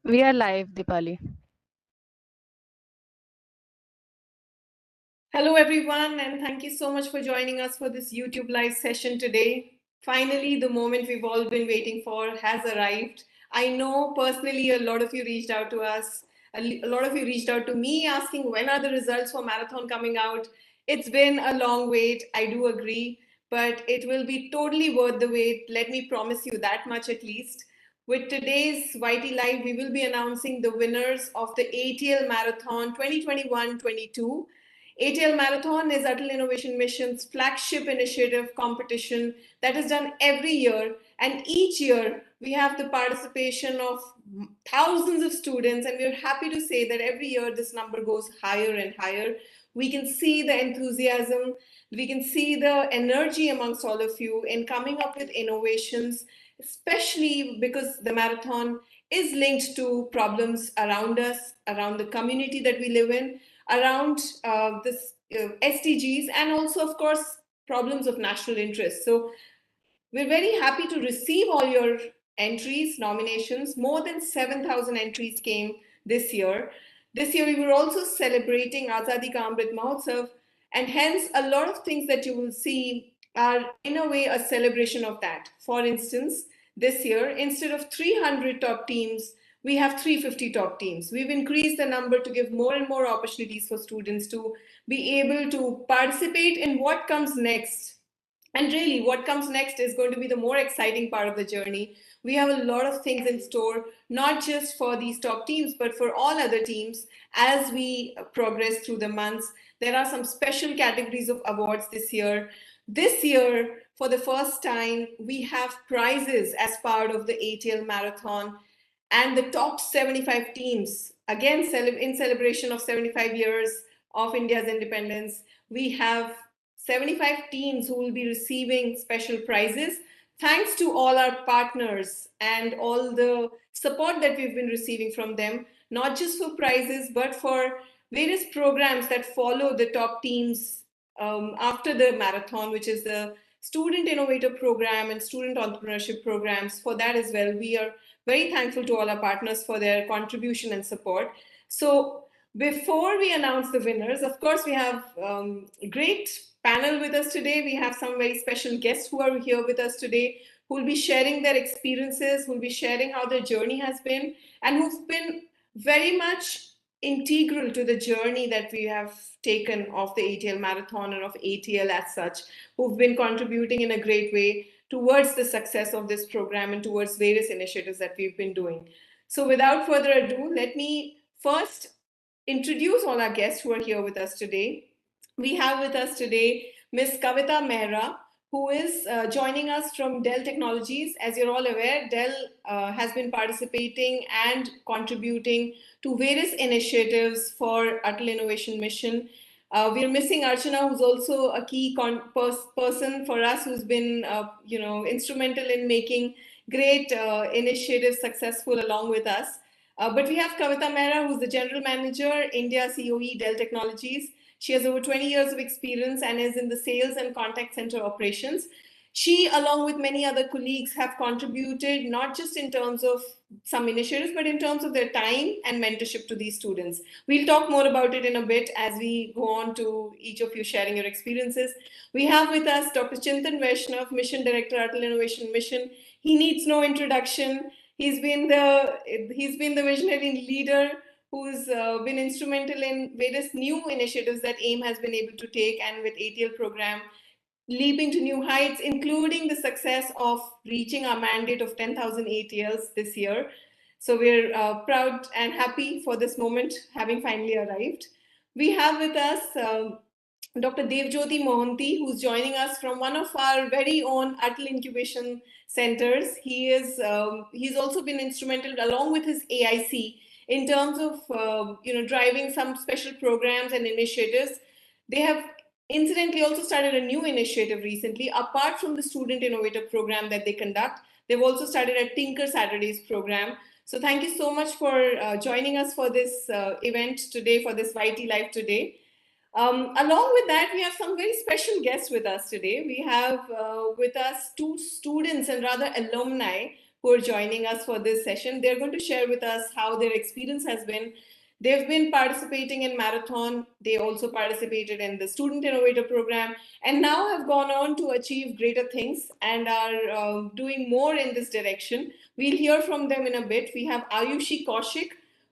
We are live, Dipali. Hello, everyone, and thank you so much for joining us for this YouTube live session today. Finally, the moment we've all been waiting for has arrived. I know personally a lot of you reached out to us. A lot of you reached out to me asking when are the results for marathon coming out. It's been a long wait, I do agree, but it will be totally worth the wait. Let me promise you that much at least. With today's YT Live, we will be announcing the winners of the ATL Marathon 2021-22. ATL Marathon is Atal Innovation Mission's flagship initiative competition that is done every year. And each year, we have the participation of thousands of students. And we're happy to say that every year, this number goes higher and higher. We can see the enthusiasm, we can see the energy amongst all of you in coming up with innovations, especially because the marathon is linked to problems around us, around the community that we live in, around this SDGs, and also, of course, problems of national interest. So we're very happy to receive all your entries, nominations. More than 7,000 entries came this year. This year, we were also celebrating Azadi Ka Amrit Mahotsav, and hence, a lot of things that you will see are, in a way, a celebration of that. For instance, this year, instead of 300 top teams, we have 350 top teams. We've increased the number to give more and more opportunities for students to be able to participate in what comes next. And really, what comes next is going to be the more exciting part of the journey. We have a lot of things in store, not just for these top teams, but for all other teams as we progress through the months. There are some special categories of awards this year. This year, for the first time, we have prizes as part of the ATL Marathon. And the top 75 teams, again, in celebration of 75 years of India's independence, we have 75 teams who will be receiving special prizes thanks to all our partners and all the support that we've been receiving from them, not just for prizes, but for various programs that follow the top teams after the marathon, which is the Student Innovator Program and Student Entrepreneurship Programs. For that as well, we are very thankful to all our partners for their contribution and support. So before we announce the winners, of course, we have a great panel with us today. We have some very special guests who are here with us today, who will be sharing their experiences, who will be sharing how their journey has been, and who've been very much integral to the journey that we have taken of the ATL Marathon and of ATL as such, who've been contributing in a great way towards the success of this program and towards various initiatives that we've been doing. So without further ado, let me first introduce all our guests who are here with us today. We have with us today Ms. Kavita Mehra, who is joining us from Dell Technologies. As you're all aware, Dell has been participating and contributing to various initiatives for Atal Innovation Mission. We're missing Archana, who's also a key person for us, who's been, instrumental in making great initiatives successful along with us. But we have Kavita Mehra, who's the General Manager, India COE, Dell Technologies. She has over 20 years of experience and is in the sales and contact center operations. She, along with many other colleagues, have contributed not just in terms of some initiatives, but in terms of their time and mentorship to these students. We'll talk more about it in a bit as we go on to each of you sharing your experiences. We have with us Dr. Chintan Vaishnav, Mission Director, Atal Innovation Mission. He needs no introduction. He's been the visionary leader who's been instrumental in various new initiatives that AIM has been able to take, and with ATL program leaping to new heights, including the success of reaching our mandate of 10,000 ATLs this year. So we're proud and happy for this moment having finally arrived. We have with us Dr. Devjyoti Mohanty, who's joining us from one of our very own Atal Incubation Centers. He's also been instrumental, along with his AIC, in terms of driving some special programs and initiatives. They have incidentally also started a new initiative recently, apart from the Student Innovator Program that they conduct. They've also started a Tinker Saturdays program. So thank you so much for joining us for this event today, for this YT Live today. Along with that, we have some very special guests with us today. We have with us two students and rather alumni who are joining us for this session. They're going to share with us how their experience has been. They've been participating in marathon. They also participated in the Student Innovator Program and now have gone on to achieve greater things and are doing more in this direction. We'll hear from them in a bit. We have Ayushi Kaushik,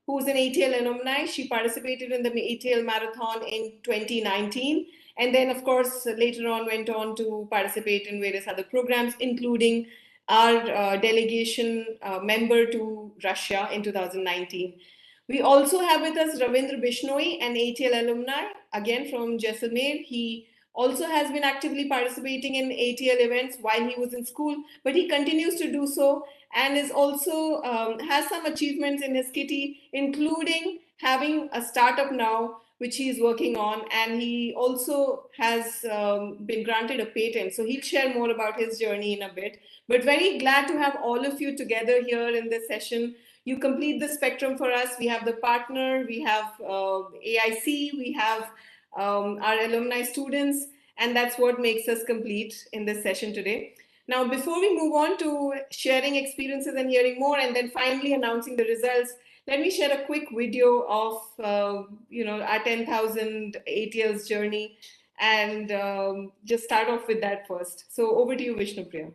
who's an ATL alumni. She participated in the ATL Marathon in 2019. And then, of course, later on went on to participate in various other programs, including our delegation member to Russia in 2019. We also have with us Ravindra Bishnoi, an ATL alumni, again from Jaisalmer. He also has been actively participating in ATL events while he was in school, but he continues to do so and is also has some achievements in his kitty, including having a startup now which he is working on, and he also has been granted a patent. So he'll share more about his journey in a bit. But very glad to have all of you together here in this session. You complete the spectrum for us. We have the partner, we have AIC, we have our alumni students, and that's what makes us complete in this session today. Now, before we move on to sharing experiences and hearing more, and then finally announcing the results, let me share a quick video of our 10,000 ATL's journey, and just start off with that first. So over to you, Vishnupriya.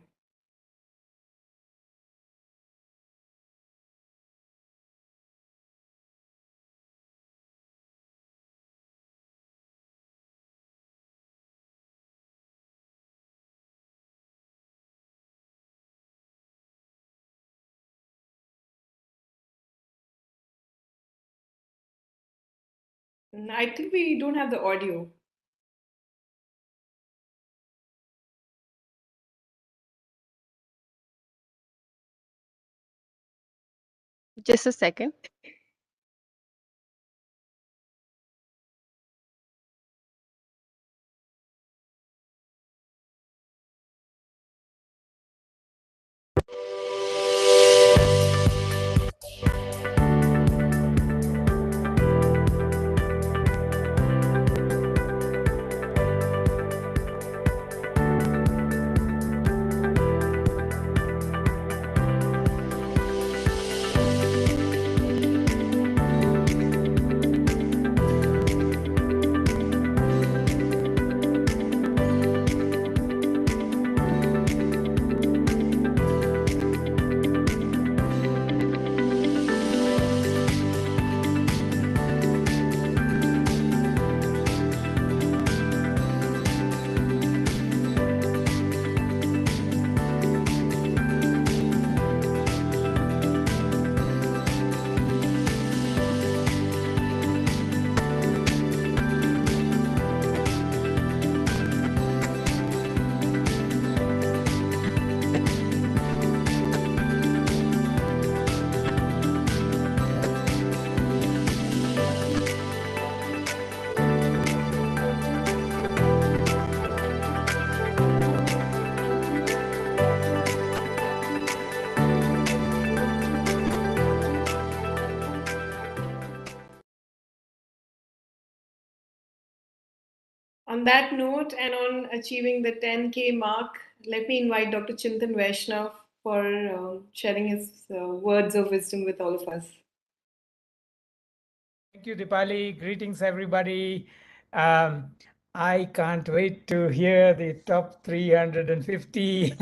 I think we don't have the audio. Just a second. On that note, and on achieving the 10K mark, let me invite Dr. Chintan Vaishnav for sharing his words of wisdom with all of us. Thank you, Dipali. Greetings, everybody. Um, I can't wait to hear the top 350.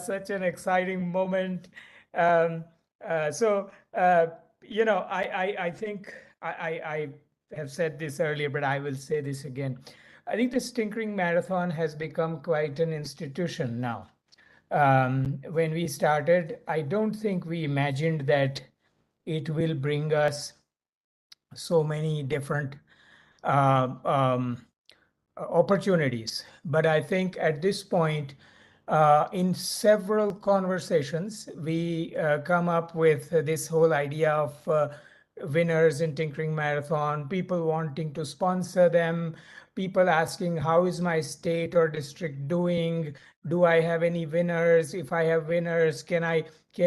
Such an exciting moment. Um, I think I have said this earlier, but I will say this again. I think this Tinkering Marathon has become quite an institution now. When we started, I don't think we imagined that it will bring us so many different uh, um, opportunities. But I think at this point, in several conversations, we come up with this whole idea of winners in Tinkering Marathon, people wanting to sponsor them, people asking, how is my state or district doing? Do I have any winners? If I have winners, can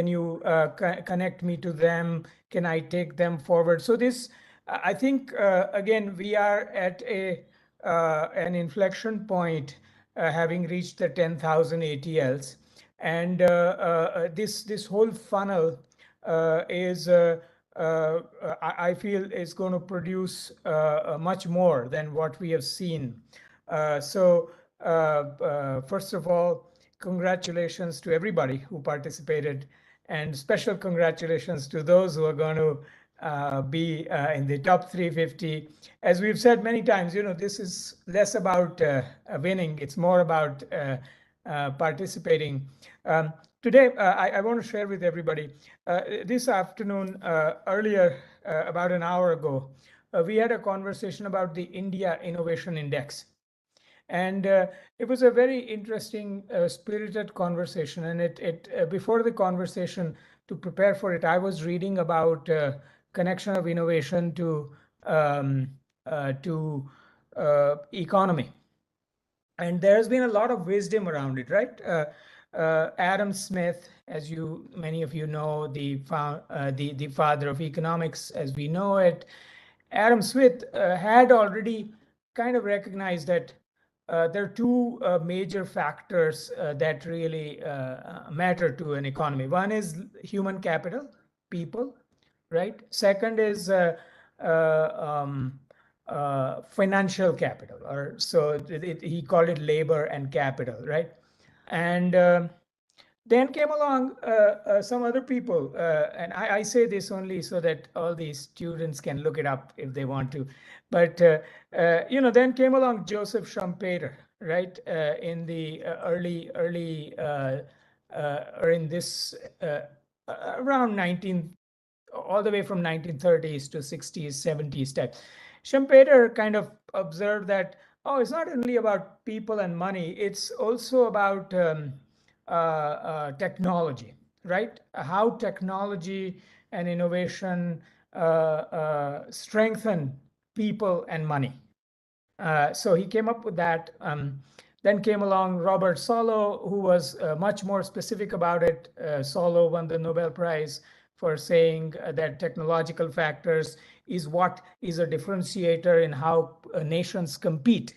you connect me to them? Can I take them forward? So this, I think, again, we are at an inflection point, having reached the 10,000 ATLs. And this whole funnel is I feel is going to produce much more than what we have seen. First of all, congratulations to everybody who participated, and special congratulations to those who are going to be in the top 350. As we've said many times, this is less about winning; it's more about participating. Um, Today, I want to share with everybody. This afternoon, earlier, about an hour ago, we had a conversation about the India Innovation Index. And it was a very interesting, spirited conversation. And before the conversation, to prepare for it, I was reading about connection of innovation um, to economy, and there's been a lot of wisdom around it, right? Adam Smith, as many of you know, the father of economics as we know it. Adam Smith had already kind of recognized that there are two major factors that really matter to an economy. One is human capital, people, right? Second is um, financial capital, or so he called it labor and capital, right? And then came along some other people, and I say this only so that all these students can look it up if they want to. But then came along Joseph Schumpeter, right, in the or in this around 19, all the way from 1930s to 60s, 70s type. Schumpeter kind of observed that, oh, it's not only about people and money, it's also about technology, right? How technology and innovation strengthen people and money. So he came up with that. Then came along Robert Solow, who was much more specific about it. Solow won the Nobel Prize for saying that technological factors is what is a differentiator in how nations compete.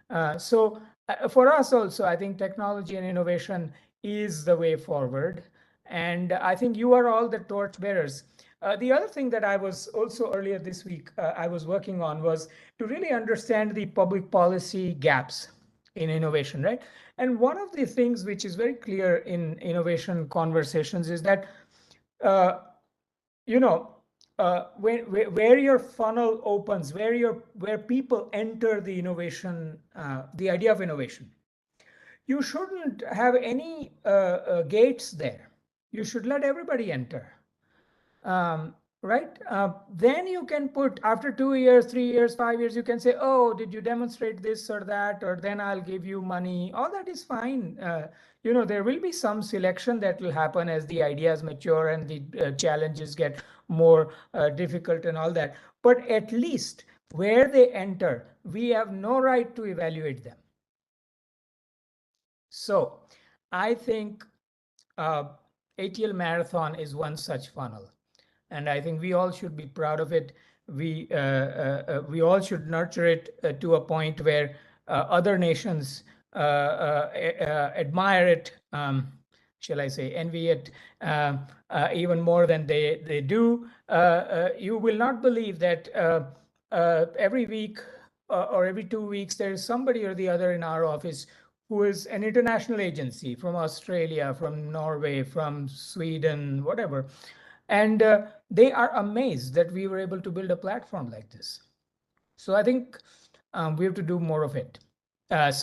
For us also, I think technology and innovation is the way forward. And I think you are all the torchbearers. The other thing that I was also earlier this week I was working on was to really understand the public policy gaps in innovation, right? And one of the things which is very clear in innovation conversations is that, uh, you know, where your funnel opens, where people enter the innovation, the idea of innovation, you shouldn't have any gates there. You should let everybody enter. um, right? Then you can put, after 2 years, 3 years, 5 years, you can say, oh, did you demonstrate this or that? Or then I'll give you money. All that is fine. There will be some selection that will happen as the ideas mature and the challenges get more difficult and all that. But at least where they enter, we have no right to evaluate them. So I think ATL Marathon is one such funnel. And I think we all should be proud of it. We all should nurture it to a point where other nations admire it, shall I say, envy it even more than they do. You will not believe that every week or every 2 weeks, there is somebody or the other in our office who is an international agency from Australia, from Norway, from Sweden, whatever. And they are amazed that we were able to build a platform like this. So I think we have to do more of it. Once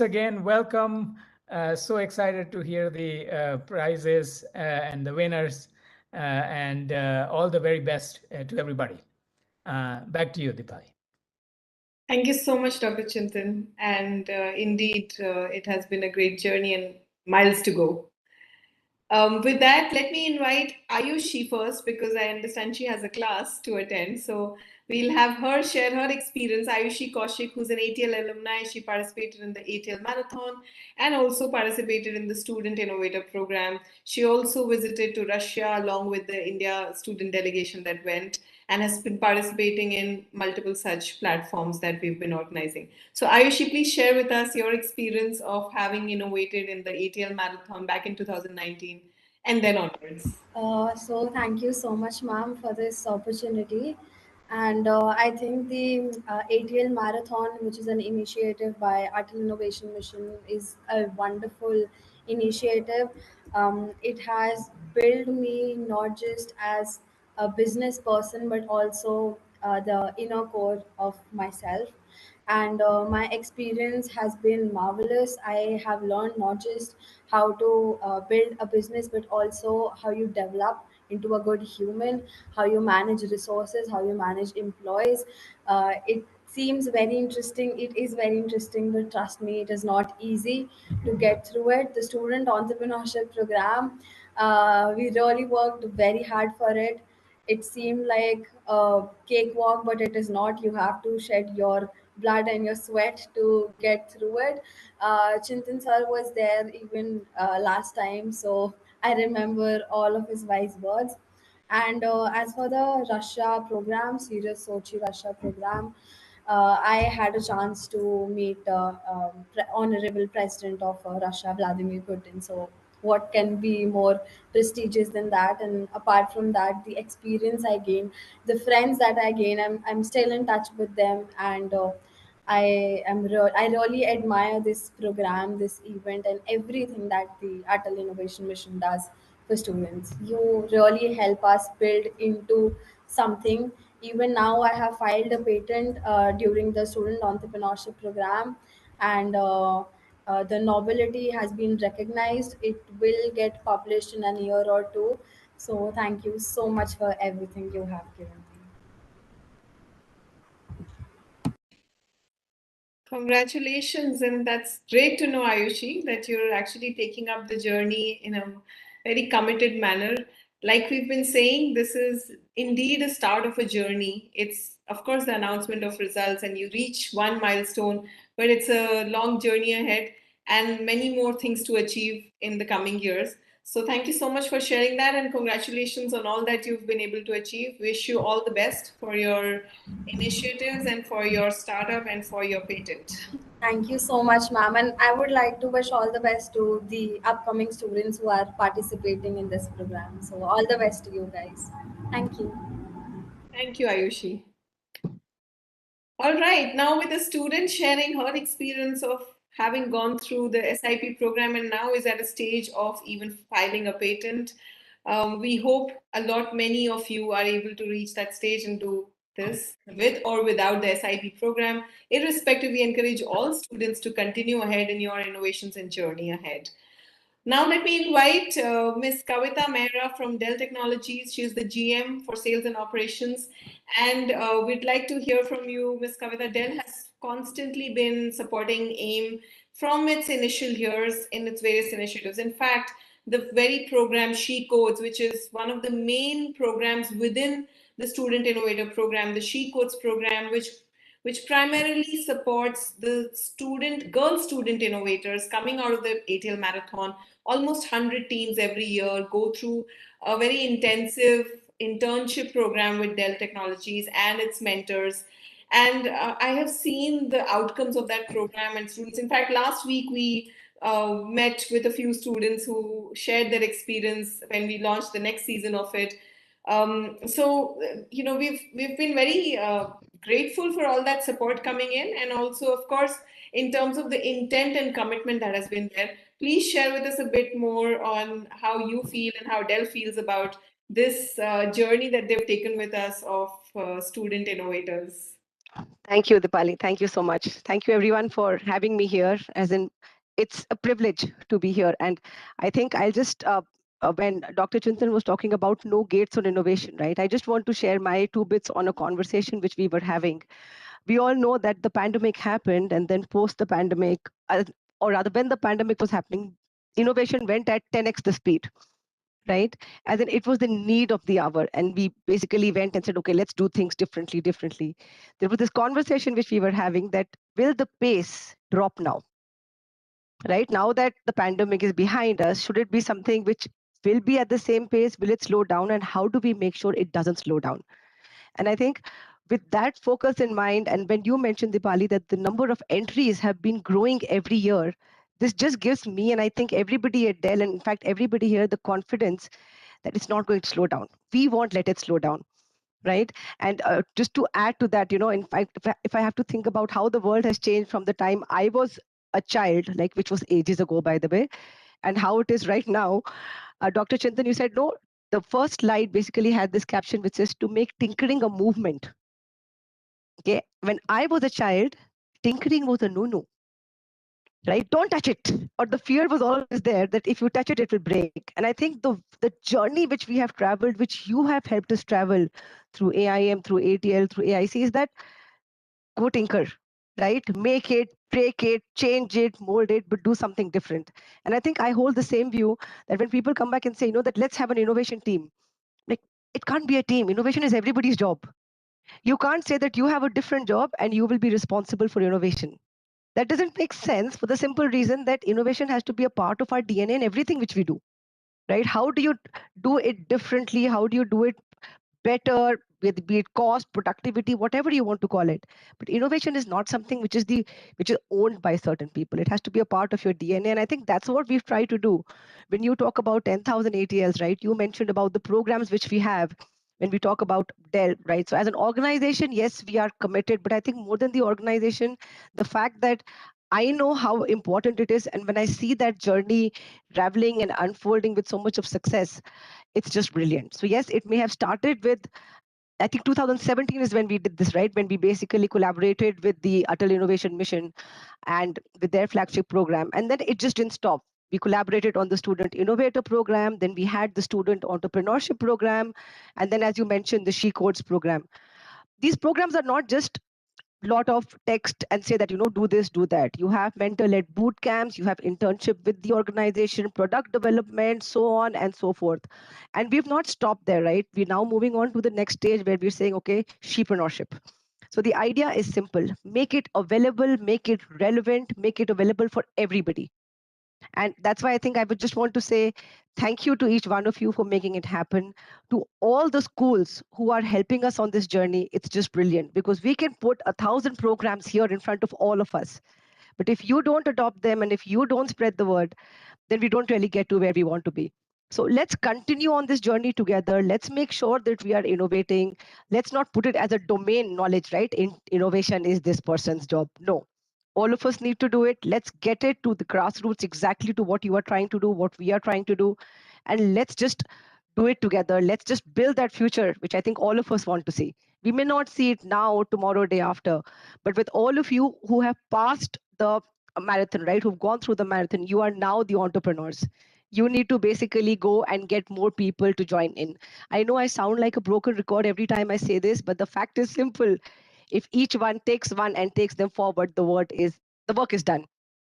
again, welcome. So excited to hear the prizes and the winners, and all the very best to everybody. Back to you, Dipali. Thank you so much, Dr. Chintan. And indeed, it has been a great journey and miles to go. With that, let me invite Ayushi first because I understand she has a class to attend. So we'll have her share her experience. Ayushi Kaushik, who's an ATL alumni, she participated in the ATL Marathon and also participated in the Student Innovator Program. She also visited to Russia along with the India student delegation that went. and has been participating in multiple such platforms that we've been organizing. So, Ayushi, please share with us your experience of having innovated in the ATL Marathon back in 2019 and then onwards. So thank you so much, ma'am, for this opportunity. And I think the ATL Marathon, which is an initiative by ATL Innovation Mission, is a wonderful initiative. It has built me not just as a business person, but also the inner core of myself. And my experience has been marvelous. I have learned not just how to build a business, but also how you develop into a good human, how you manage resources, how you manage employees. It seems very interesting. It is very interesting, but trust me, it is not easy to get through it. The student entrepreneurship program, we really worked very hard for it. It seemed like a cakewalk, but it is not. You have to shed your blood and your sweat to get through it. Chintan sir was there even last time, so I remember all of his wise words. And as for the Russia program, Serious Sochi Russia program, I had a chance to meet Honorable President of Russia, Vladimir Putin. So, what can be more prestigious than that? And apart from that, the experience I gained, the friends that I gained, I'm still in touch with them, and I really admire this program, this event, and everything that the Atal Innovation Mission does for students. You really help us build into something. Even now, I have filed a patent during the student entrepreneurship program, and the novelty has been recognized. It will get published in a year or two. So, thank you so much for everything you have given me. Congratulations, and that's great to know, Ayushi, that you're actually taking up the journey in a very committed manner. Like we've been saying, this is indeed a start of a journey. It's, of course, the announcement of results, and you reach one milestone, but it's a long journey ahead and many more things to achieve in the coming years. So, thank you so much for sharing that, and congratulations on all that you've been able to achieve. Wish you all the best for your initiatives and for your startup and for your patent. Thank you so much, ma'am. And I would like to wish all the best to the upcoming students who are participating in this program. So, all the best to you guys. Thank you. Thank you, Ayushi. All right, now with a student sharing her experience of having gone through the SIP program and now is at a stage of even filing a patent. We hope a lot many of you are able to reach that stage and do this with or without the SIP program. Irrespective, we encourage all students to continue ahead in your innovations and journey ahead. Now let me invite Ms. Kavita Mehra from Dell Technologies. She's the GM for Sales and Operations. And we'd like to hear from you, Ms. Kavita. Dell has constantly been supporting AIM from its initial years in its various initiatives. In fact, the very program She Codes, which is one of the main programs within the Student Innovator Program, the She Codes program, which primarily supports the girl student innovators coming out of the ATL Marathon. Almost 100 teams every year go through a very intensive internship program with Dell Technologies and its mentors. And I have seen the outcomes of that program and students. In fact, last week we met with a few students who shared their experience when we launched the next season of it. We've been very grateful for all that support coming in, and also, of course, in terms of the intent and commitment that has been there. Please share with us a bit more on how you feel and how Dell feels about this journey that they've taken with us of student innovators. Thank you, Dipali. Thank you so much. Thank you, everyone, for having me here. As in, it's a privilege to be here. And I think I'll just, when Dr. Chintan was talking about no gates on innovation, right? I just want to share my 2 bits on a conversation which we were having. We all know that the pandemic happened, and then post the pandemic, or rather, when the pandemic was happening, innovation went at 10x the speed, right? As in, it was the need of the hour, and we basically went and said, okay, let's do things differently. There was this conversation which we were having, that will the pace drop now, right? Now that the pandemic is behind us, should it be something which will be at the same pace? Will it slow down? And how do we make sure it doesn't slow down? And I think with that focus in mind, and when you mentioned, Dipali, that the number of entries have been growing every year, this just gives me, and I think everybody at Dell, and in fact everybody here, the confidence that it's not going to slow down. We won't let it slow down, right? And just to add to that, in fact, if I have to think about how the world has changed from the time I was a child, like, which was ages ago, by the way, and how it is right now, Dr. Chintan, you said no. The first slide basically had this caption which says to make tinkering a movement. Okay, when I was a child, tinkering was a no-no, right? Don't touch it. Or the fear was always there that if you touch it, it will break. And I think the journey which we have traveled, which you have helped us travel through AIM, through ATL, through AIC, is that go tinker, right? Make it, break it, change it, mold it, but do something different. And I think I hold the same view that when people come back and say, that let's have an innovation team, like, it can't be a team. Innovation is everybody's job. You can't say that you have a different job and you will be responsible for innovation. That doesn't make sense, for the simple reason that innovation has to be a part of our DNA in everything which we do, right? How do you do it differently? How do you do it better, with be it cost, productivity, whatever you want to call it? But innovation is not something which is owned by certain people. It has to be a part of your DNA, and I think that's what we've tried to do. When you talk about 10,000 ATLs, right? You mentioned about the programs which we have. When we talk about Dell, right? So as an organization, yes, we are committed, but I think more than the organization, the fact that I know how important it is, and when I see that journey traveling and unfolding with so much of success, it's just brilliant. So yes, it may have started with, I think 2017 is when we did this, right? When we basically collaborated with the ATL Innovation Mission and with their flagship program. And then it just didn't stop. We collaborated on the Student Innovator program. Then we had the Student Entrepreneurship program. And then, as you mentioned, the She Codes program. These programs are not just lot of text and say that, do this, do that. You have mentor-led boot camps, you have internship with the organization, product development, so on and so forth. And we've not stopped there, right? We're now moving on to the next stage where we're saying, okay, shepreneurship. So the idea is simple: make it available, make it relevant, make it available for everybody. And that's why I think I would just want to say thank you to each one of you for making it happen. To all the schools who are helping us on this journey, it's just brilliant, because we can put 1,000 programs here in front of all of us. But if you don't adopt them and if you don't spread the word, then we don't really get to where we want to be. So let's continue on this journey together. Let's make sure that we are innovating. Let's not put it as a domain knowledge, right? Innovation is this person's job. No, all of us need to do it. Let's get it to the grassroots, exactly to what you are trying to do, what we are trying to do. And let's just do it together. Let's just build that future, which I think all of us want to see. We may not see it now, tomorrow, day after, but with all of you who have passed the marathon, right, who've gone through the marathon, you are now the entrepreneurs. You need to basically go and get more people to join in. I know I sound like a broken record every time I say this, but the fact is simple. If each one takes one and takes them forward, the work is done,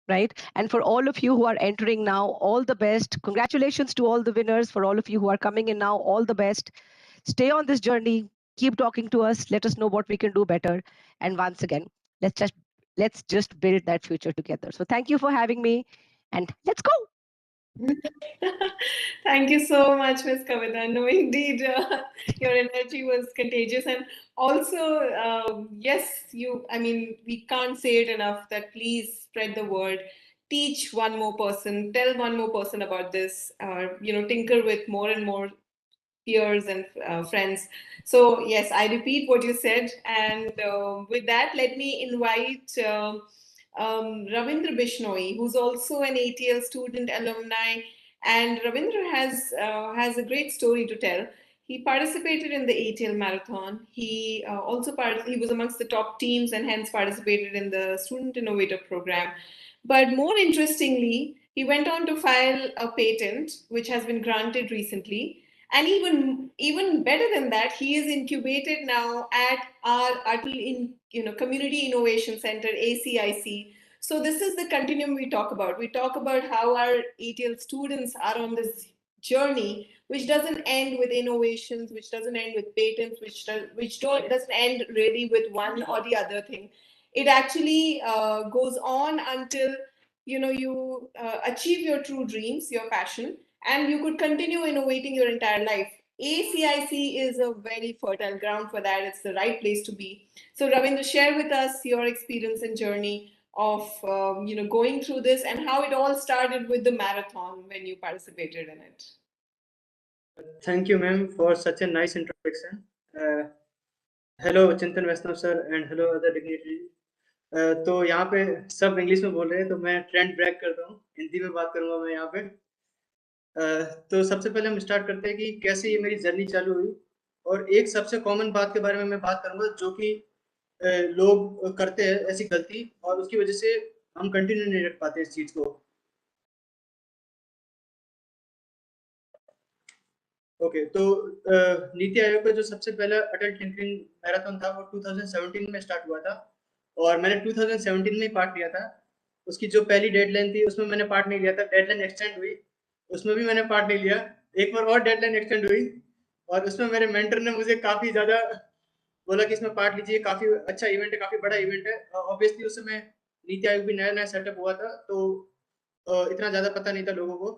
right? And for all of you who are entering now, all the best. Congratulations to all the winners. For all of you who are coming in now, all the best. Stay on this journey. Keep talking to us. Let us know what we can do better. And once again, let's just build that future together. So thank you for having me, and let's go. Thank you so much, Ms. Kavita. No, indeed, your energy was contagious. And also, yes, I mean, we can't say it enough that please spread the word. Teach one more person, tell one more person about this, tinker with more and more peers and friends. So, yes, I repeat what you said. And with that, let me invite Ravindra Bishnoi, who's also an ATL student alumni. And Ravindra has a great story to tell. He participated in the ATL Marathon. He he was amongst the top teams and hence participated in the Student Innovator Program. But more interestingly, he went on to file a patent, which has been granted recently. And even better than that, he is incubated now at our Community Innovation Center, ACIC. So this is the continuum we talk about. We talk about how our ATL students are on this journey, which doesn't end with innovations, which doesn't end with patents, doesn't end really with one or the other thing. It actually goes on until you achieve your true dreams, your passion, and you could continue innovating your entire life. ACIC is a very fertile ground for that. It's the right place to be. So, Ravindra, share with us your experience and journey of going through this and how it all started with the marathon when you participated in it. Thank you, ma'am, for such a nice introduction. Hello, Chintan Vaishnav sir, and hello other dignitaries. तो यहाँ पे सब English में बोल रहे हैं, तो मैं ट्रेंड ब्रेक करता हूँ, हिंदी में बात करूँगा मैं यहाँ पे। तो सबसे पहले हम स्टार्ट करते हैं कि कैसे ये मेरी जर्नी चालू हुई, और एक सबसे कॉमन बात के बारे में मैं बात करूँगा जो कि लोग करते हैं ऐसी गलती, और उसकी वजह से हम कंटिन्यू नहीं रख पाते इस चीज़ को। ओके, तो नीति आयोग का जो सबसे पहला अटल टिंकरिंग मैराथन था वो 2017 में स्टार्ट हुआ था, और मैंने 2017 में ही पार्ट लिया था। उसकी जो पहली डेडलाइन थी उसमें मैंने पार्ट नहीं लिया था, डेडलाइन एक्सटेंड हुई, उसमें भी मैंने पार्ट नहीं लिया। एक बार और डेडलाइन एक्सटेंड हुई, और उसमें मेरे मेंटर ने मुझे काफ़ी ज़्यादा बोला कि इसमें पार्ट लीजिए, काफ़ी अच्छा इवेंट है, काफ़ी बड़ा इवेंट है। ऑब्वियसली उस समय नीति आयोग भी नया नया सेटअप हुआ था, तो इतना ज़्यादा पता नहीं था लोगों को।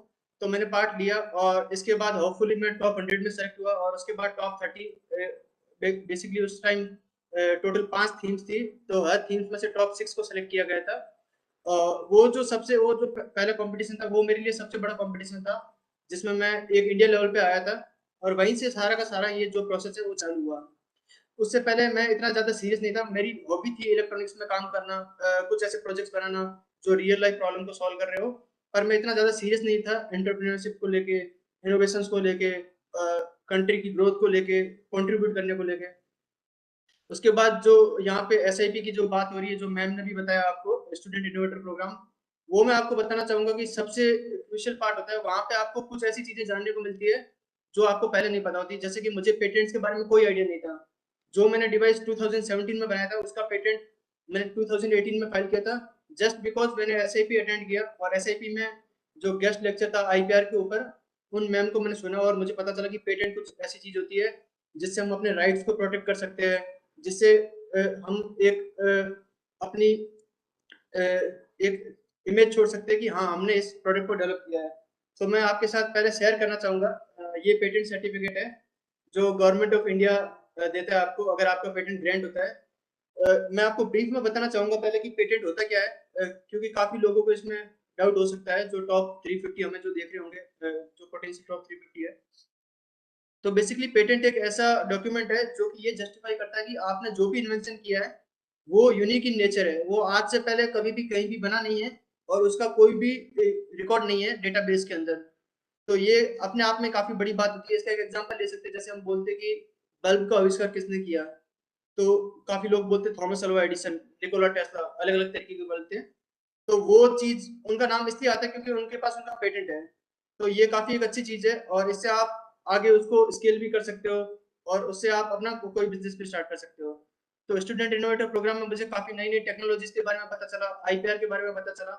तो मैंने पार्ट लिया, और इसके बाद होपफुली मैं टॉप 100 में सेलेक्ट हुआ, और उसके बाद टॉप 30। बेसिकली उस टाइम टोटल 5 थीम्स थी, तो हर थीम्स में से टॉप 6 को सेलेक्ट किया गया था। वो जो पहला कंपटीशन था वो मेरे लिए सबसे बड़ा कंपटीशन था, जिसमें मैं एक इंडिया लेवल पे आया था, और वहीं से सारा का सारा ये जो प्रोसेस है वो चालू हुआ। उससे पहले मैं इतना ज़्यादा सीरियस नहीं था, मेरी हॉबी थी इलेक्ट्रॉनिक्स में काम करना, कुछ ऐसे प्रोजेक्ट्स बनाना जो रियल लाइफ प्रॉब्लम को सॉल्व कर रहे हो, पर मैं इतना ज़्यादा सीरियस नहीं था एंटरप्रेन्योरशिप को लेके, इनोवेशंस को लेके, कंट्री की ग्रोथ को लेके, कंट्रीब्यूट करने को लेके। उसके बाद जो यहाँ पे एसआईपी की जो बात हो रही है, जो मैम ने भी बताया आपको, स्टूडेंट इनोवेटर प्रोग्राम, वो मैं आपको बताना चाहूँगा कि सबसे क्रूशियल पार्ट होता है। वहाँ पे आपको कुछ ऐसी चीज़ें जानने को मिलती है जो आपको पहले नहीं पता होती। जैसे कि मुझे पेटेंट्स के बारे में कोई आइडिया नहीं था। जो मैंने डिवाइस 2017 में बनाया था, उसका पेटेंट मैंने 2018 में फाइल किया था, जस्ट बिकॉज मैंने एसआईपी अटेंड किया, और एसआईपी में जो गेस्ट लेक्चर था आईपीआर के ऊपर, उन मैम को मैंने सुना, और मुझे पता चला कि पेटेंट कुछ ऐसी चीज़ होती है जिससे हम अपने राइट्स को प्रोटेक्ट कर सकते हैं, जिससे हम अपनी एक इमेज छोड़ सकते हैं कि हाँ, हमने इस प्रोडक्ट को डेवलप किया है। तो मैं आपके साथ पहले शेयर करना चाहूँगा, ये पेटेंट सर्टिफिकेट है जो गवर्नमेंट ऑफ इंडिया देता है आपको अगर आपका पेटेंट ग्रांट होता है। मैं आपको ब्रीफ में बताना चाहूँगा पहले कि पेटेंट होता क्या है, क्योंकि काफ़ी लोगों को इसमें डाउट हो सकता है, जो टॉप 350 हमें जो देख रहे होंगे, जो पोटेंशियल टॉप 350 है। तो बेसिकली पेटेंट एक ऐसा डॉक्यूमेंट है जो कि ये जस्टिफाई करता है कि आपने जो भी इन्वेंशन किया है वो यूनिक इन नेचर है, वो आज से पहले कभी भी कहीं भी बना नहीं है, और उसका कोई भी रिकॉर्ड नहीं है डेटाबेस के अंदर। तो ये अपने आप में काफी बड़ी बात होती है। इसका एक एग्जांपल ले सकते हैं, जैसे हम बोलते हैं कि बल्ब का आविष्कार किसने किया, तो काफी लोग बोलते हैं Thomas Alva Edison, Nikola Tesla, अलग अलग तरीके के बल्ब थे। तो वो चीज उनका नाम इसलिए आता है क्योंकि उनके पास उनका पेटेंट है। तो ये काफी एक अच्छी चीज है, और इससे आप आगे उसको स्केल भी कर सकते हो, और उससे आप अपना कोई बिजनेस भी स्टार्ट कर सकते हो। तो स्टूडेंट इनोवेटर प्रोग्राम में मुझे काफी नई नई टेक्नोलॉजीज के बारे में पता चला, आईपीआर के बारे में पता चला।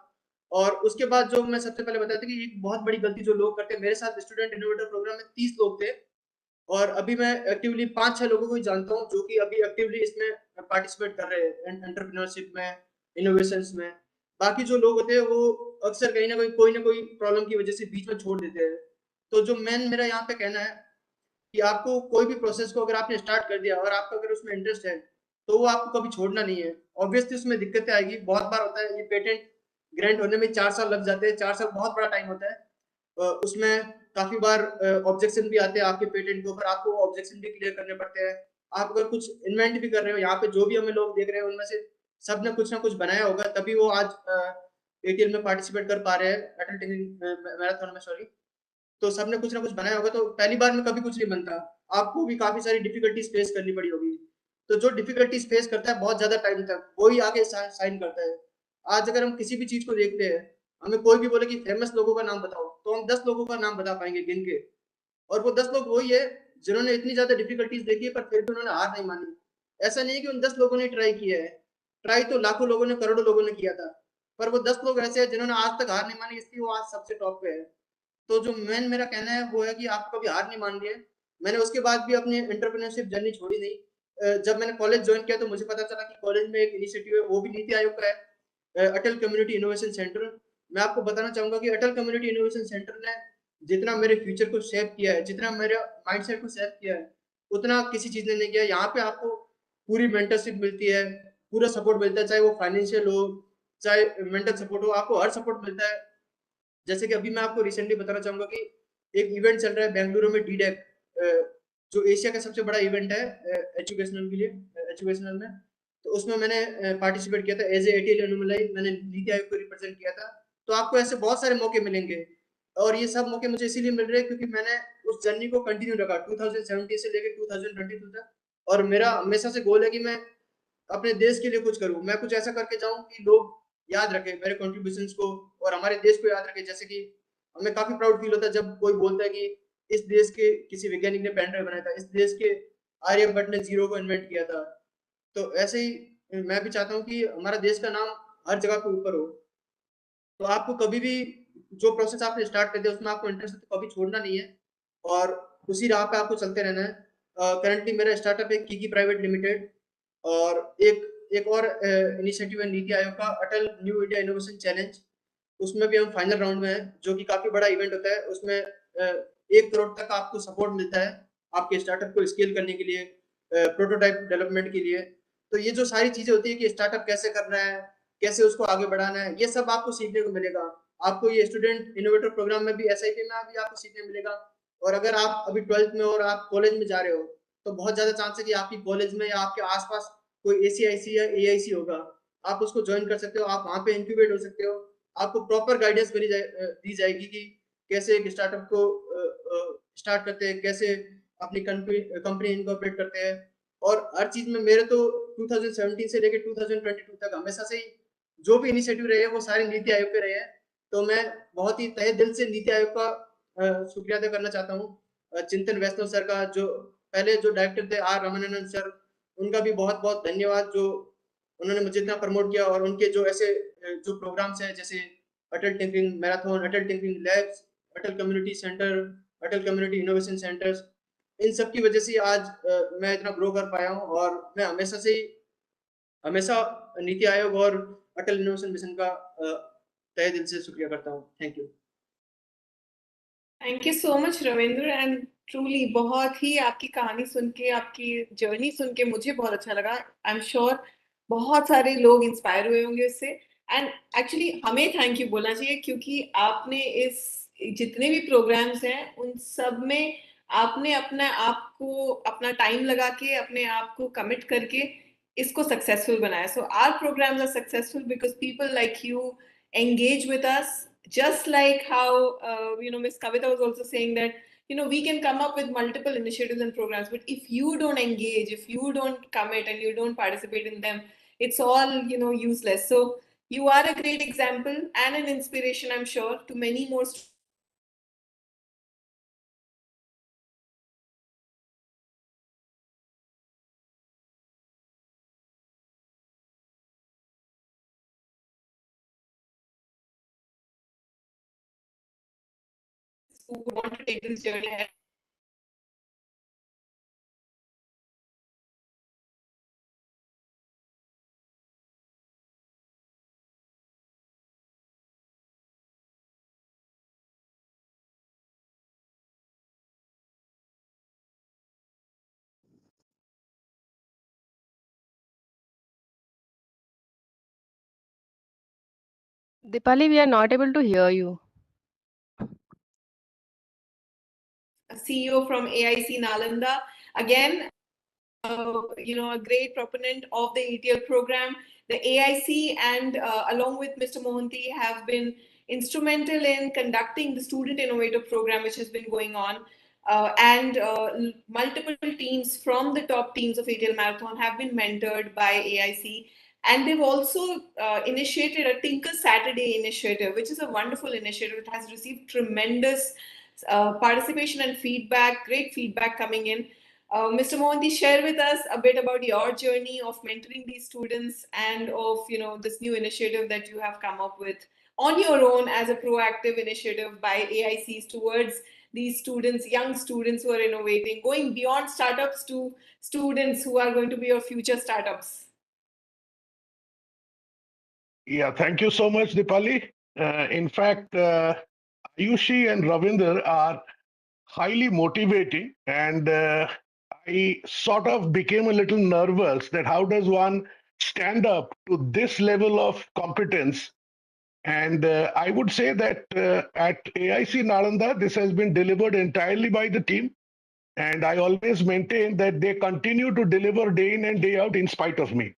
और उसके बाद जो मैं सबसे पहले बताया था कि एक बहुत बड़ी गलती जो लोग करते हैं, मेरे साथ स्टूडेंट इनोवेटर प्रोग्राम में 30 लोग थे, और अभी मैं एक्टिवली 5-6 लोगों को ही जानता हूँ जो कि अभी एक्टिवली इसमें पार्टिसिपेट कर रहे हैं, एंटरप्रेन्योरशिप में, इनोवेशंस में। बाकी जो लोग होते हैं वो अक्सर कहीं ना कोई प्रॉब्लम की वजह से बीच में छोड़ देते हैं। तो जो मेरा यहाँ पे कहना है कि आपको कोई भी प्रोसेस को अगर आपने स्टार्ट कर दिया और आपका अगर उसमें इंटरेस्ट है, तो वो आपको कभी छोड़ना नहीं है। ऑब्वियसली उसमें दिक्कतें आएगी, बहुत बार होता है, ये पेटेंट ग्रांट होने में 4 साल लग जाते हैं। 4 साल बहुत बड़ा टाइम होता है। उसमें काफी बार ऑब्जेक्शन भी आते हैं आपके पेटेंट के ऊपर, आपको ऑब्जेक्शन भी क्लियर करने पड़ते हैं। आप अगर कुछ इन्वेंट भी कर रहे हो, यहाँ पे जो भी हमें लोग देख रहे हैं उनमें से सब ने कुछ ना कुछ बनाया होगा, तभी वो आज एटीएल में पार्टिसिपेट कर पा रहे हैं, अटल टिंकरिंग मैराथन में, सॉरी। तो सबने कुछ ना कुछ बनाया होगा, तो पहली बार में कभी कुछ नहीं बनता, आपको भी काफी सारी डिफिकल्टीज फेस करनी पड़ी होगी। तो जो डिफिकल्टीज फेस करता है बहुत ज्यादा टाइम तक, वही आगे साइन करता है। आज अगर हम किसी भी चीज को देखते हैं, हमें कोई भी बोले कि फेमस लोगों का नाम बताओ, तो हम 10 लोगों का नाम बता पाएंगे गिन के, और वो 10 लोग वही है जिन्होंने इतनी ज्यादा डिफिकल्टीज देखी है, पर फिर भी उन्होंने हार नहीं मानी। ऐसा नहीं है कि उन 10 लोगों ने ट्राई किया है, ट्राई तो लाखों लोगों ने, करोड़ों लोगों ने किया था, पर वो 10 लोग ऐसे हैं जिन्होंने आज तक हार नहीं मानी, इसलिए वो आज सबसे टॉप पे है। तो जो मेरा कहना है वो है कि आपको कभी हार नहीं माननी है। मैंने उसके बाद भी अपनी एंटरप्रेन्योरशिप जर्नी छोड़ी नहीं। जब मैंने कॉलेज ज्वाइन किया तो मुझे पता चला कि कॉलेज में एक इनिशिएटिव है, वो भी नीति आयोग का है, अटल कम्युनिटी इनोवेशन सेंटर। मैं आपको बताना चाहूंगा कि अटल कम्युनिटी इनोवेशन सेंटर ने जितना मेरे फ्यूचर को शेप किया है, जितना मेरे माइंडसेट को शेप किया है, उतना किसी चीज ने नहीं किया। यहाँ पे आपको पूरी मेंटरशिप मिलती है, पूरा सपोर्ट मिलता है, चाहे वो फाइनेंशियल हो, चाहे मेंटल सपोर्ट हो, आपको हर सपोर्ट मिलता है। जैसे कि अभी मैं आपको रिसेंटली बताना चाहूंगा कि एक इवेंट चल रहा है बेंगलुरु में, डीडेक, जो एशिया का सबसे बड़ा इवेंट है एजुकेशनल के लिए, एजुकेशनल में। तो उसमें मैंने पार्टिसिपेट किया था एज ए ATL एलुमनाई, मैंने नीति आयोग को रिप्रेजेंट किया था। तो आपको ऐसे बहुत सारे मौके मिलेंगे, और ये सब मौके मुझे इसीलिए मिल रहे हैं क्योंकि मैंने उस जर्नी को कंटिन्यू रखा 2017 से लेकर 2022 तक। और मेरा हमेशा से गोल है कि मैं अपने देश के लिए कुछ करूं, मैं कुछ ऐसा करके जाऊं कि लोग याद रखें मेरे कॉन्ट्रीब्यूशंस को और हमारे देश को याद रखें। जैसे कि हमें काफी प्राउड फील होता है जब कोई बोलता है कि इस देश के किसी वैज्ञानिक ने पेन ड्राइव बनाया था, इस देश के आर्यभट्ट ने जीरो को इन्वेंट किया था। तो ऐसे ही मैं भी चाहता हूँ कि हमारा देश का नाम हर जगह पे ऊपर हो। तो आपको कभी भी जो प्रोसेस आपने स्टार्ट कर दिया उसमें आपको इंटरेस्ट है तो कभी छोड़ना नहीं है, और उसी राह पे आपको चलते रहना है। करंटली मेरा स्टार्टअप है की प्राइवेट लिमिटेड, और एक और इनिशिएटिव है नीति आयोग का, अटल न्यू इंडिया इनोवेशन चैलेंज। उसमें भी हम फाइनल राउंड में है, जो कि काफी बड़ा इवेंट होता है। उसमें 1 करोड़ तक आपको सपोर्ट मिलता है आपके स्टार्टअप को स्केल करने के लिए, प्रोटोटाइप डेवलपमेंट के लिए। तो ये जो सारी चीजें होती है कि स्टार्टअप कैसे करना है, कैसे उसको आगे बढ़ाना है, ये सब आपको सीखने को मिलेगा। आपको ये स्टूडेंट इनोवेटर प्रोग्राम में भी, SIP में भी आपको सीखने मिलेगा। और अगर आप अभी 12th में और आप कॉलेज में जा रहे हो, तो बहुत ज्यादा चांस है कि आपकी कॉलेज में या आपके आसपास कोई ACIC या AIC होगा, आप उसको ज्वाइन कर सकते हो, आप वहाँ पे इंक्यूबेट हो सकते हो। आपको प्रॉपर गाइडेंस दी जाएगी कि कैसे एक स्टार्टअप को स्टार्ट करते हैं, कैसे अपनी कंपनी इनकॉर्पोरेट करते हैं। और हर चीज में मेरे तो 2017 से लेकर 2022 तक हमेशा से ही जो भी इनिशिएटिव रहे हैं वो सारे नीति आयोग पे रहे हैं। तो मैं बहुत ही तहे दिल से नीति आयोग का शुक्रिया अदा करना चाहता हूँ। चिंतन वैष्णव सर का, जो पहले जो डायरेक्टर थे R रामानंदन सर, उनका भी बहुत बहुत धन्यवाद, जो उन्होंने मुझे इतना प्रमोट किया। और उनके जो ऐसे जो प्रोग्राम्स हैं, जैसे अटल टिंकरिंग मैराथन, अटल टिंकरिंग लैब्स, अटल कम्युनिटी सेंटर, अटल कम्युनिटी इनोवेशन सेंटर्स, इन सब की वजह से आज मैं इतना ग्रो कर पाया हूँ। और मैं हमेशा नीति आयोग और अटल इनोवेशन मिशन का तहे दिल से शुक्रिया करता हूँ। Thank you. Thank you so much Ravindra, and truly बहुत ही आपकी कहानी सुन के, आपकी जर्नी सुन के मुझे बहुत अच्छा लगा। आई एम श्योर बहुत सारे लोग इंस्पायर हुए होंगे इससे। एंड एक्चुअली हमें थैंक यू बोलना चाहिए, क्योंकि आपने इस जितने भी प्रोग्राम्स हैं उन सब में आपने अपने आप को, अपना टाइम लगा के, अपने आप को कमिट करके इसको सक्सेसफुल बनाया। So our programs are successful because people like you engage with us, just like how Miss Kavita was also saying that we can come up with multiple initiatives and programs, but if you don't engage, if you don't commit and you don't participate in them, it's all useless. So you are a great example and an inspiration, I'm sure, to many more who want to take this journey ahead. Dipali, we are not able to hear you. A CEO from AIC Nalanda, again, a great proponent of the ATL program. The AIC and along with Mr. Mohanty have been instrumental in conducting the Student Innovator program, which has been going on. And multiple teams from the top teams of ATL Marathon have been mentored by AIC. And they've also initiated a Tinker Saturday initiative, which is a wonderful initiative. It has received tremendous participation and feedback, great feedback coming in. Mr. Mohanty, share with us a bit about your journey of mentoring these students and of this new initiative that you have come up with on your own as a proactive initiative by AICs towards these students, young students who are innovating, going beyond startups to students who are going to be your future startups. Yeah, thank you so much, Dipali. In fact, Ayushi and Ravindra are highly motivating, and I sort of became a little nervous that how does one stand up to this level of competence. And I would say that at AIC Nalanda, this has been delivered entirely by the team. And I always maintain that they continue to deliver day in and day out in spite of me.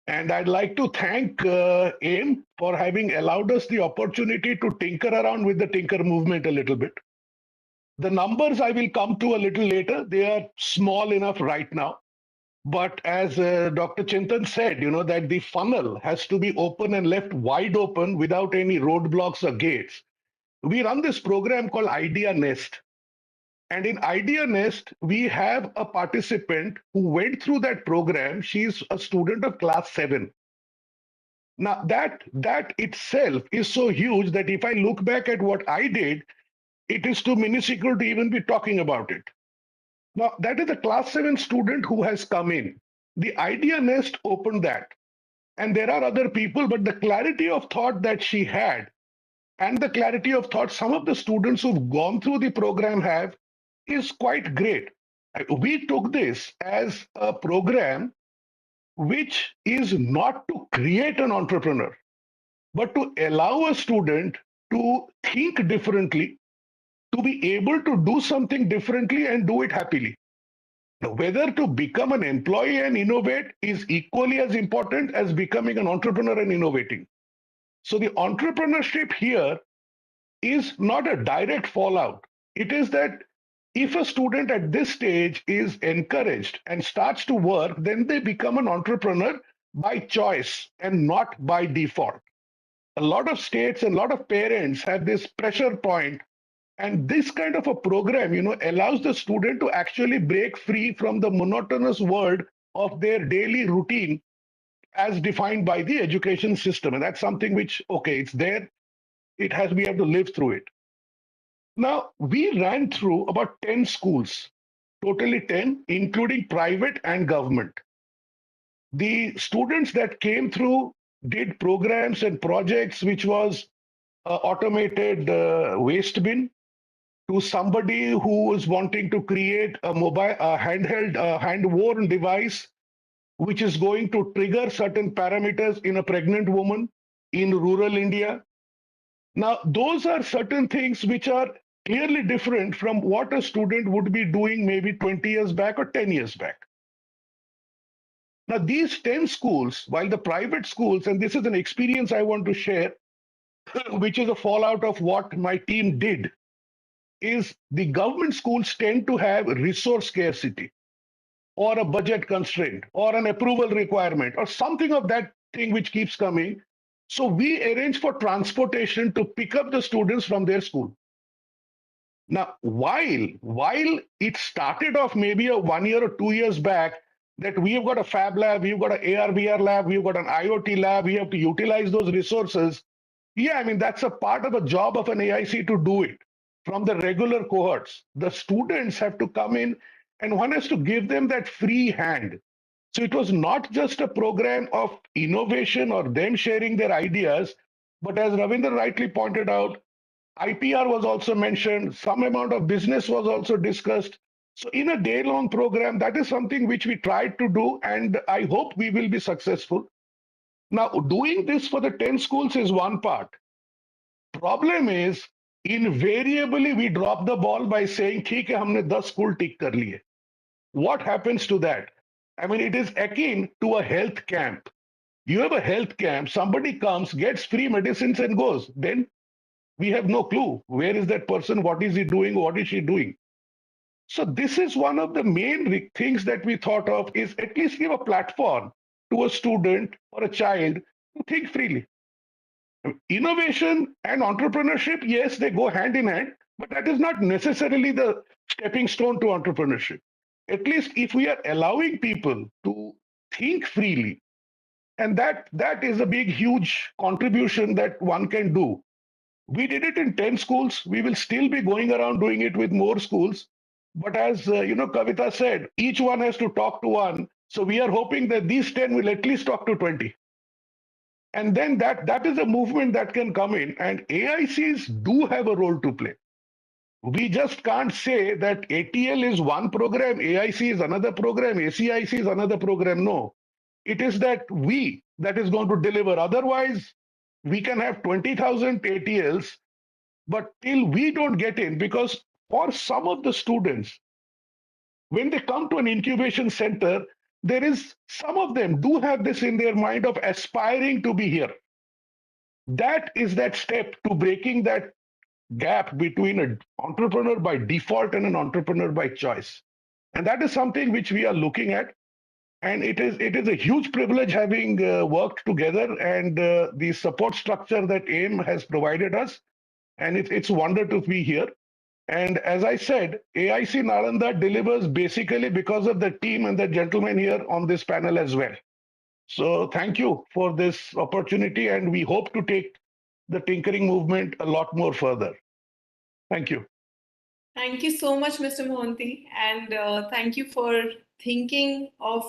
And I'd like to thank AIM for having allowed us the opportunity to tinker around with the Tinker movement a little bit. The numbers I will come to a little later. They are small enough right now. But as Dr. Chintan said, that the funnel has to be open and left wide open without any roadblocks or gates. We run this program called Idea Nest. And in Idea Nest, we have a participant who went through that program. She's a student of class 7. Now, that itself is so huge that if I look back at what I did, it is too minuscule to even be talking about it. Now, that is a class 7 student who has come in. The Idea Nest opened that. And there are other people, but the clarity of thought that she had and the clarity of thought some of the students who've gone through the program have is quite great. We took this as a program which is not to create an entrepreneur, but to allow a student to think differently, to be able to do something differently and do it happily. Now, whether to become an employee and innovate is equally as important as becoming an entrepreneur and innovating. So the entrepreneurship here is not a direct fallout. It is that if a student at this stage is encouraged and starts to work, then they become an entrepreneur by choice and not by default. A lot of states and a lot of parents have this pressure point, and this kind of a program, allows the student to actually break free from the monotonous world of their daily routine as defined by the education system. And that's something which, okay, it's there. We have to live through it. Now, we ran through about 10 schools, totally 10, including private and government. The students that came through did programs and projects, which was automated waste bin, to somebody who was wanting to create a mobile, handheld, hand-worn device, which is going to trigger certain parameters in a pregnant woman in rural India. Now, those are certain things which are clearly different from what a student would be doing maybe 20 years back or 10 years back. Now, these 10 schools, while the private schools, and this is an experience I want to share, which is a fallout of what my team did, is the government schools tend to have resource scarcity or a budget constraint or an approval requirement or something of that thing which keeps coming. So we arrange for transportation to pick up the students from their school. Now, while it started off maybe a 1 year or 2 years back, that we have got a fab lab, we've got an AR/VR lab, we've got an IoT lab, we have to utilize those resources. Yeah, I mean, that's a part of a job of an AIC to do it from the regular cohorts. The students have to come in and one has to give them that free hand. So it was not just a program of innovation or them sharing their ideas, but as Ravindra rightly pointed out, IPR was also mentioned, some amount of business was also discussed. So in a day-long program, that is something which we tried to do, and I hope we will be successful. Now, doing this for the 10 schools is one part. Problem is, invariably we drop the ball by saying, "ठीक है, हमने 10 school tick कर लिए." What happens to that? I mean, it is akin to a health camp. You have a health camp, somebody comes, gets free medicines and goes. Then we have no clue. Where is that person? What is he doing? What is she doing? So this is one of the main things that we thought of is at least give a platform to a student or a child to think freely. Innovation and entrepreneurship, yes, they go hand in hand, but that is not necessarily the stepping stone to entrepreneurship. At least if we are allowing people to think freely, and that is a big, huge contribution that one can do. We did it in 10 schools. We will still be going around doing it with more schools. But as Kavita said, each one has to talk to one. So we are hoping that these 10 will at least talk to 20. And then that is a movement that can come in, and AICs do have a role to play. We just can't say that ATL is one program, AIC is another program, ACIC is another program. No, it is that that is going to deliver. Otherwise, we can have 20,000 ATLs, but till we don't get in, because for some of the students, when they come to an incubation center, there is some of them do have this in their mind of aspiring to be here. That is that step to breaking that gap between an entrepreneur by default and an entrepreneur by choice. And that is something which we are looking at. And it is a huge privilege having worked together, and the support structure that AIM has provided us. And it's a wonder to be here. And as I said, AIC Nalanda delivers basically because of the team and the gentlemen here on this panel as well. So thank you for this opportunity, and we hope to take the tinkering movement a lot more further. Thank you. Thank you so much, Mr. Mohanty, and thank you for thinking of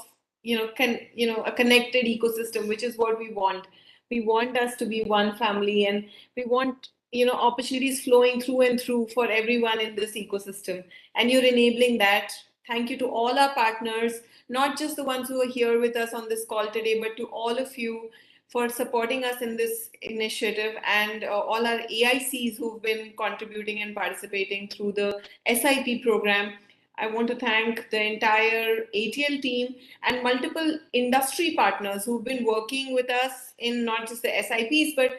a connected ecosystem, which is what we want. We want us to be one family, and we want opportunities flowing through and through for everyone in this ecosystem. And you're enabling that. Thank you to all our partners, not just the ones who are here with us on this call today, but to all of you for supporting us in this initiative, and all our AICs who've been contributing and participating through the SIP program. I want to thank the entire ATL team and multiple industry partners who've been working with us in not just the SIPs, but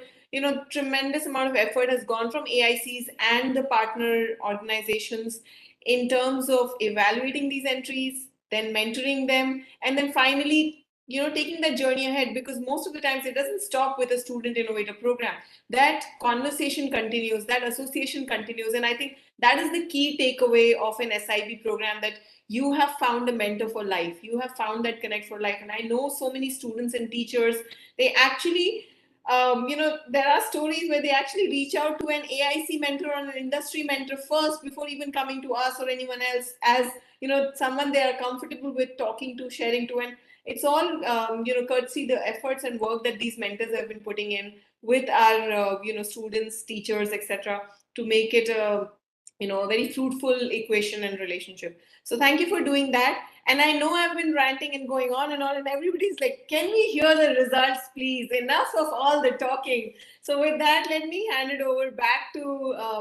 tremendous amount of effort has gone from AICs and the partner organizations in terms of evaluating these entries, then mentoring them, and then finally taking that journey ahead, because most of the times it doesn't stop with a student innovator program. That conversation continues, that association continues, and I think that is the key takeaway of an SIP program, that you have found a mentor for life, you have found that connect for life. And I know so many students and teachers, they actually there are stories where they actually reach out to an AIC mentor or an industry mentor first before even coming to us or anyone else, as someone they are comfortable with talking to, sharing to. And it's all courtesy the efforts and work that these mentors have been putting in with our students, teachers, etc., to make it a very fruitful equation and relationship. So thank you for doing that. And I know I've been ranting and going on, and everybody's like, can we hear the results, please? Enough of all the talking. So with that, let me hand it over back to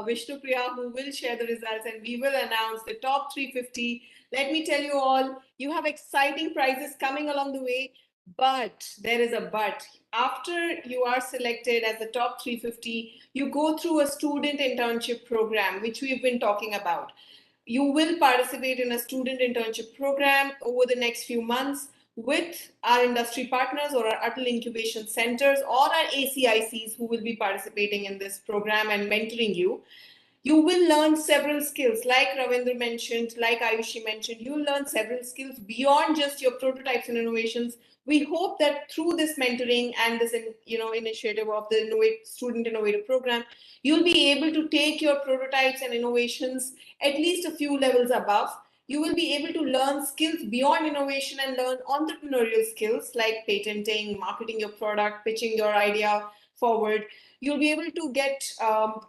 Vishnupriya, who will share the results, and we will announce the top 350. Let me tell you all, you have exciting prizes coming along the way, but there is a but. After you are selected as the top 350, you go through a student internship program, which we've been talking about. You will participate in a student internship program over the next few months with our industry partners or our ATL incubation centers or our ACICs who will be participating in this program and mentoring you. You will learn several skills, like Ravindra mentioned, like Ayushi mentioned. You'll learn several skills beyond just your prototypes and innovations. We hope that through this mentoring and this initiative of the Student Innovator Program, you'll be able to take your prototypes and innovations at least a few levels above. You will be able to learn skills beyond innovation and learn entrepreneurial skills like patenting, marketing your product, pitching your idea forward. You'll be able to get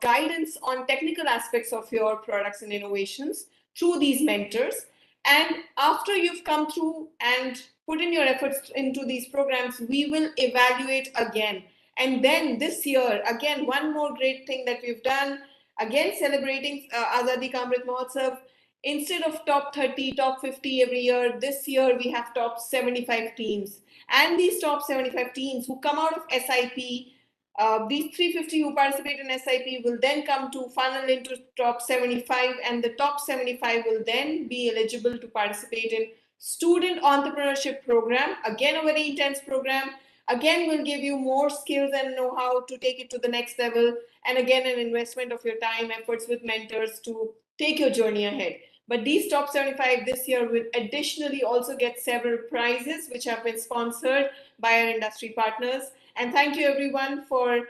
guidance on technical aspects of your products and innovations through these mentors. And after you've come through and put in your efforts into these programs, we will evaluate again. And then this year, again, one more great thing that we've done, again celebrating Azadi Ka Amrit Mahotsav. Instead of top 30, top 50 every year, this year we have top 75 teams. And these top 75 teams who come out of SIP, these 350 who participate in SIP will then come to funnel into top 75, and the top 75 will then be eligible to participate in student entrepreneurship program. Again, a very intense program. Again, will give you more skills and know-how to take it to the next level. And again, an investment of your time, efforts with mentors to take your journey ahead. But these top 75 this year will additionally also get several prizes, which have been sponsored by our industry partners. And thank you everyone for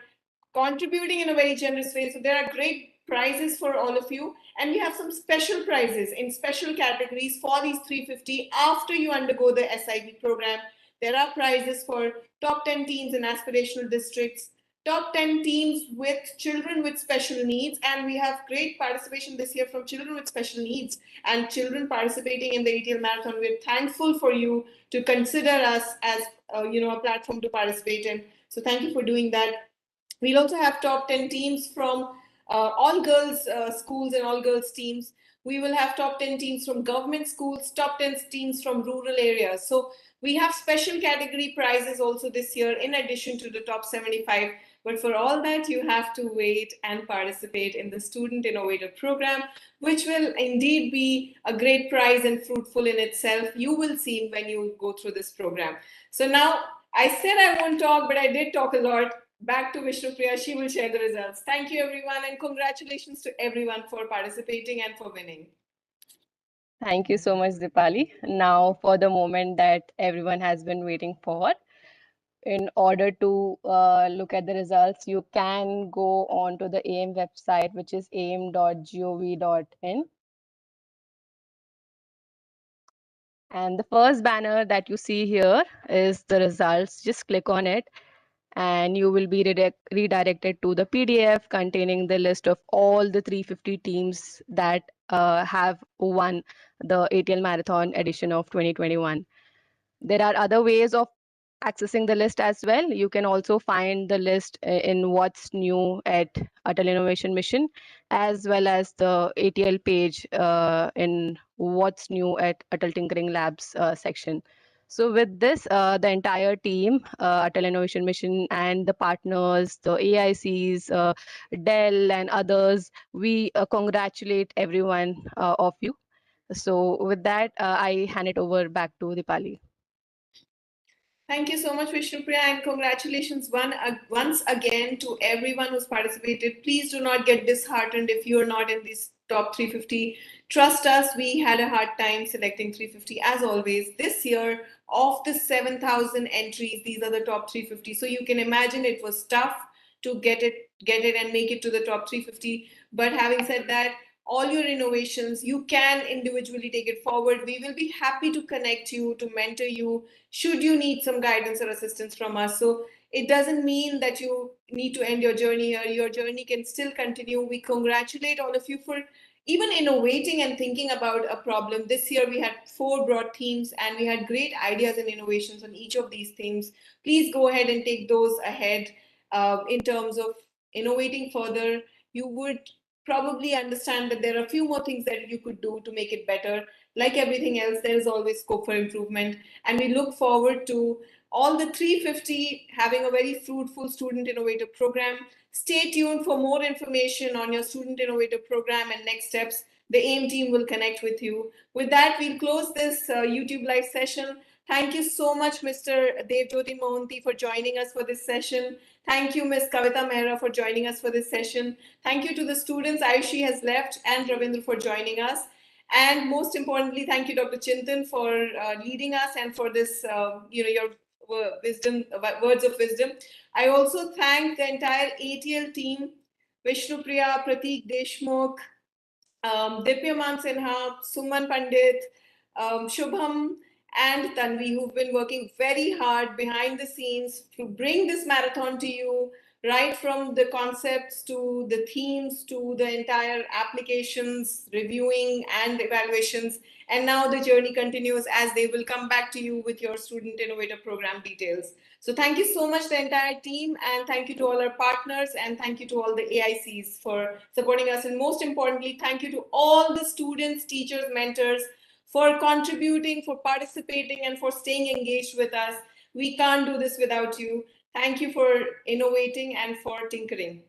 contributing in a very generous way. So there are great prizes for all of you. And we have some special prizes in special categories for these 350 after you undergo the SIP program. There are prizes for top 10 teams in aspirational districts, top 10 teams with children with special needs, and we have great participation this year from children with special needs and children participating in the ATL Marathon. We're thankful for you to consider us as a platform to participate in. So thank you for doing that. We'll also have top 10 teams from all girls schools and all girls teams. We will have top 10 teams from government schools, top 10 teams from rural areas. So we have special category prizes also this year in addition to the top 75. But for all that, you have to wait and participate in the Student Innovator Program, which will indeed be a great prize and fruitful in itself. You will see when you go through this program. So now, I said I won't talk, but I did talk a lot. Back to Vishnupriya, she will share the results. Thank you everyone, and congratulations to everyone for participating and for winning. Thank you so much, Dipali. Now, for the moment that everyone has been waiting for. In order to look at the results, you can go on to the AIM website, which is aim.gov.in. And the first banner that you see here is the results. Just click on it and you will be redirected to the PDF containing the list of all the 350 teams that have won the ATL Marathon edition of 2021. There are other ways of accessing the list as well. You can also find the list in What's New at Atal Innovation Mission, as well as the ATL page in What's New at Atal Tinkering Labs section. So with this, the entire team, Atal Innovation Mission and the partners, the AICs, Dell and others, we congratulate everyone of you. So with that, I hand it over back to Dipali. Thank you so much, Vishnupriya, and congratulations once again to everyone who's participated. Please do not get disheartened if you are not in this top 350. Trust us, we had a hard time selecting 350 as always. This year, of the 7,000 entries, these are the top 350. So you can imagine it was tough to get it and make it to the top 350. But having said that, all your innovations, you can individually take it forward. We will be happy to connect you, to mentor you, should you need some guidance or assistance from us. So it doesn't mean that you need to end your journey here. Your journey can still continue. We congratulate all of you for even innovating and thinking about a problem. This year we had 4 broad themes and we had great ideas and innovations on each of these themes. Please go ahead and take those ahead in terms of innovating further. You would probably understand that there are a few more things that you could do to make it better. Like everything else, there is always scope for improvement. And we look forward to all the 350 having a very fruitful Student Innovator Program. Stay tuned for more information on your Student Innovator Program and next steps. The AIM team will connect with you. With that, we'll close this YouTube live session. Thank you so much, Mr. Devjyoti Mohanty, for joining us for this session. Thank you, Ms. Kavita Mehra, for joining us for this session. Thank you to the students. Ayushi has left, and Ravindra for joining us. And most importantly, thank you, Dr. Chintan, for leading us and for this, your wisdom, words of wisdom. I also thank the entire ATL team, Vishnupriya, Prateek Deshmukh, Dipyaman Sinha, Suman Pandit, Shubham, and Tanvi, who've been working very hard behind the scenes to bring this marathon to you, right from the concepts to the themes to the entire applications, reviewing and evaluations. And now the journey continues as they will come back to you with your Student Innovator Program details. So thank you so much, the entire team, and thank you to all our partners, and thank you to all the AICs for supporting us. And most importantly, thank you to all the students, teachers, mentors for contributing, for participating, and for staying engaged with us. We can't do this without you. Thank you for innovating and for tinkering.